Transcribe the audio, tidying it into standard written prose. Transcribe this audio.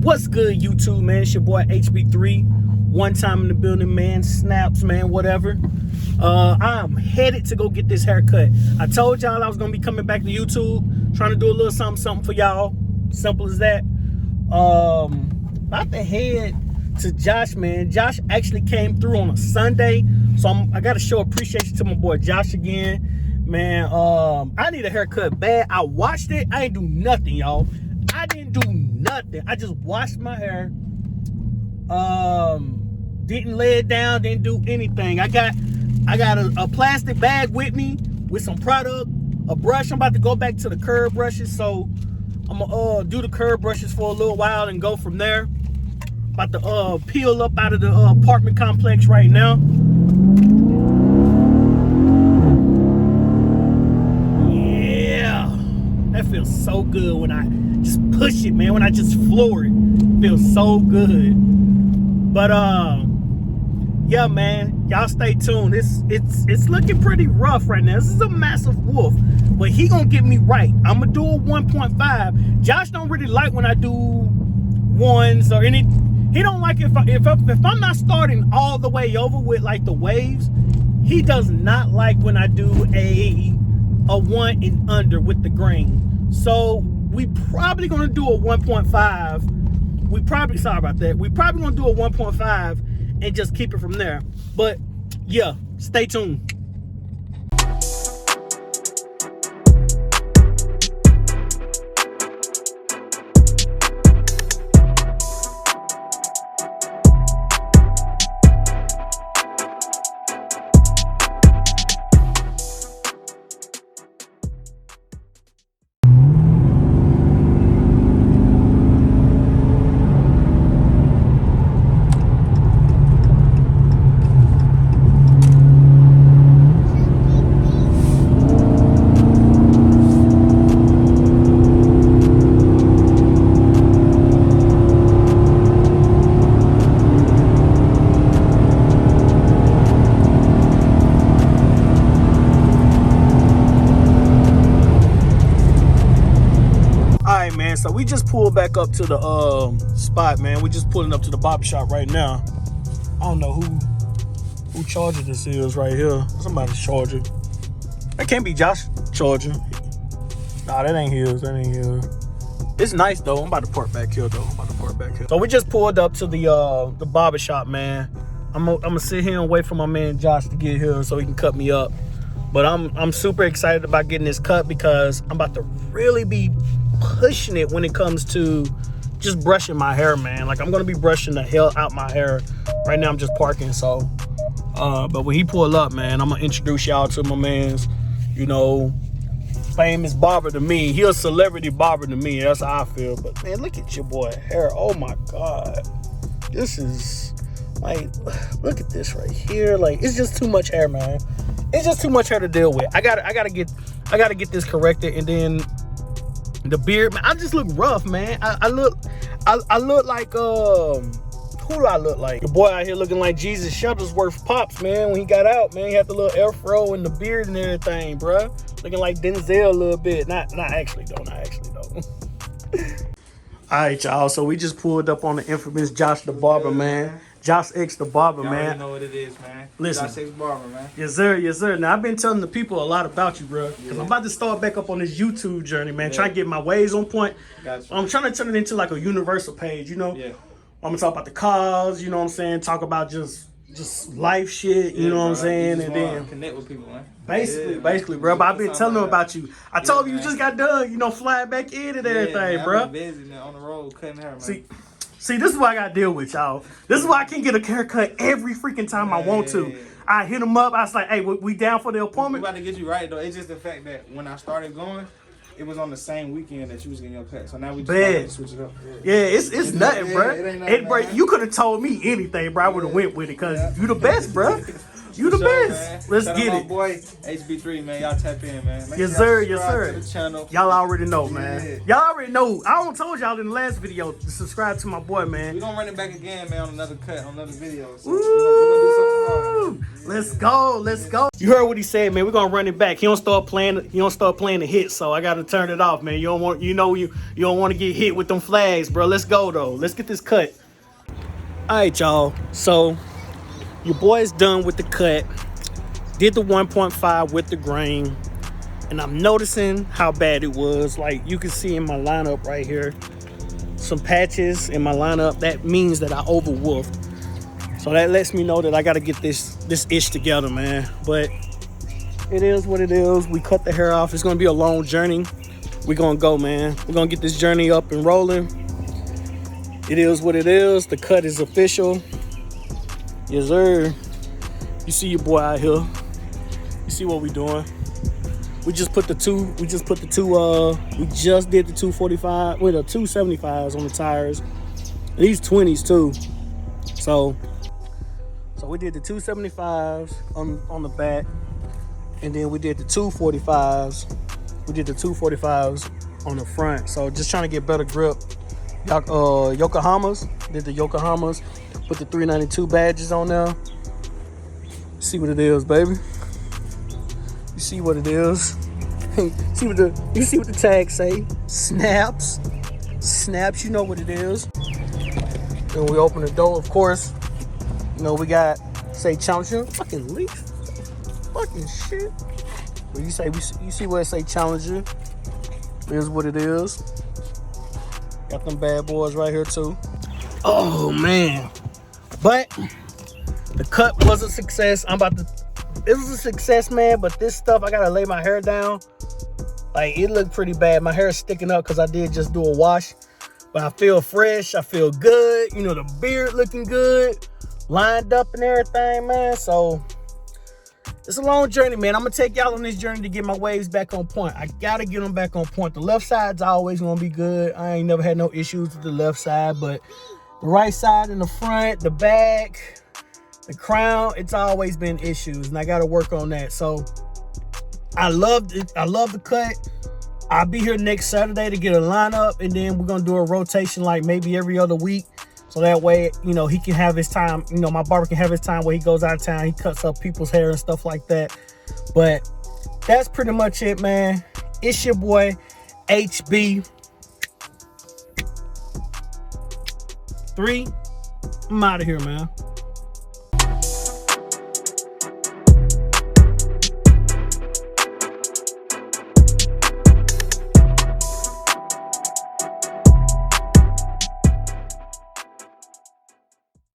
What's good, YouTube, man? It's your boy HB3. One time in the building, man. Snaps, man, whatever. I'm headed to go get this haircut. I told y'all I was gonna be coming back to YouTube, trying to do a little something for y'all. Simple as that. About to head to Josh, man. Josh actually came through on a Sunday, so I gotta show appreciation to my boy Josh again, man. I need a haircut bad. I watched it. I ain't do nothing, y'all. I didn't do nothing. I just washed my hair. Didn't lay it down. Didn't do anything. I got a plastic bag with me with some product, a brush. I'm about to go back to the curb brushes, so I'm gonna do the curb brushes for a little while and go from there. About to peel up out of the apartment complex right now. Yeah, that feels so good when I just push it, man. When I just floor it, feels so good. But yeah, man, y'all stay tuned. It's looking pretty rough right now. This is a massive wolf, but he gonna get me right. I'm gonna do a 1.5. Josh don't really like when I do ones or any. He don't like if I'm not starting all the way over with like the waves. He does not like when I do a 1 and under with the grain. So we probably gonna do a 1.5. Sorry about that. We probably gonna do a 1.5 and just keep it from there. But yeah, stay tuned. So we just pulled back up to the spot, man. We just pulling up to the barber shop right now. I don't know who charger this is right here. Somebody's charger. That can't be Josh charger. Nah, that ain't his. That ain't his. It's nice though. I'm about to park back here though. So we just pulled up to the barber shop, man. I'm gonna sit here and wait for my man Josh to get here so he can cut me up. But I'm super excited about getting this cut because I'm about to really be pushing it when it comes to just brushing my hair, man. Like, I'm gonna be brushing the hell out my hair. Right now I'm just parking, so but when he pull up, man, I'm gonna introduce y'all to my man's, you know, famous barber to me. He a celebrity barber to me. That's how I feel. But man, look at your boy hair. Oh my god, this is like, look at this right here. Like, it's just too much hair, man. It's just too much hair to deal with. I gotta get this corrected. And then the beard, man, I just look rough, man. I look like who do I look like? The boy out here looking like Jesus Shuttlesworth Pops, man. When he got out, man, he had the little afro and the beard and everything, bruh. Looking like Denzel a little bit. Not actually though. All right, y'all. So we just pulled up on the infamous Josh the Barber, man. Josh X the Barber, man. Already know what it is, man. Listen. Josh X Barber, man. Yes, sir. Yes, sir. Now, I've been telling the people a lot about you, bro. Because I'm about to start back up on this YouTube journey, man. Trying to get my ways on point. Gotcha. I'm trying to turn it into like a universal page, you know? Yeah. I'm going to talk about the cars, you know what I'm saying? Talk about just life shit, you know what I'm saying? And then connect with people, man. Basically, bro. But I've been telling them about you. I told you just got done, you know, flying back in and everything, man, bro. I've been busy, man, on the road cutting hair, man. See, this is why I got to deal with y'all. This is why I can't get a haircut every freaking time I want to. I hit them up. I was like, hey, we down for the appointment? We about to get you right, though. It's just the fact that when I started going, it was on the same weekend that you was getting your cut. So now we just switch it up. Yeah, it's nothing, bro. It ain't nothing, bro, you could have told me anything, bro. I would have went with it because you the best, bro. You the best. Man. Let's get my it. boy HB3, man. Y'all tap in, man. Yes, sir. Yes, sir. To the channel. Y'all already know, man. Y'all already know. I don't told y'all in the last video to subscribe to my boy, man. We're gonna run it back again, man, on another cut, on another video. So we're gonna do something Woo! Let's go. Let's go. You heard what he said, man. We're gonna run it back. He don't start playing the hit, so I gotta turn it off, man. You don't want you don't want to get hit with them flags, bro. Let's go though. Let's get this cut. All right, y'all. So your boy's done with the cut. Did the 1.5 with the grain. And I'm noticing how bad it was. Like you can see in my lineup right here, some patches in my lineup. That means that I overwolfed. So that lets me know that I got to get this ish together, man. But it is what it is. We cut the hair off. It's going to be a long journey. We're going to go, man. We're going to get this journey up and rolling. It is what it is. The cut is official. Yes, sir. You see your boy out here. You see what we doing. We just did the 245, with the 275s on the tires. And these 20s too. So we did the 275s on the back, and then we did the 245s. We did the 245s on the front. So just trying to get better grip. Yokohamas, did the Yokohamas, put the 392 badges on there. See what it is, baby. You see what it is. You see what the tag say. Snaps. You know what it is. Then we open the door, of course. You know, we got, say, Challenger. Fucking leaf. Fucking shit. But you see where it say Challenger. Here's what it is. Got them bad boys right here, too. Oh, man. But the cut was a success. It was a success, man, but this stuff, I gotta lay my hair down. Like, it looked pretty bad. My hair is sticking up because I did just do a wash. But I feel fresh. I feel good. You know, the beard looking good. Lined up and everything, man. So, it's a long journey, man. I'm going to take y'all on this journey to get my waves back on point. I got to get them back on point. The left side's always going to be good. I ain't never had no issues with the left side. But the right side and the front, the back, the crown, it's always been issues. And I got to work on that. So, I love the cut. I'll be here next Saturday to get a lineup, and then we're gonna do a rotation like maybe every other week, so that way, you know, he can have his time. You know, my barber can have his time where he goes out of town, he cuts up people's hair and stuff like that. But that's pretty much it, man. It's your boy HB3. I'm out of here, man.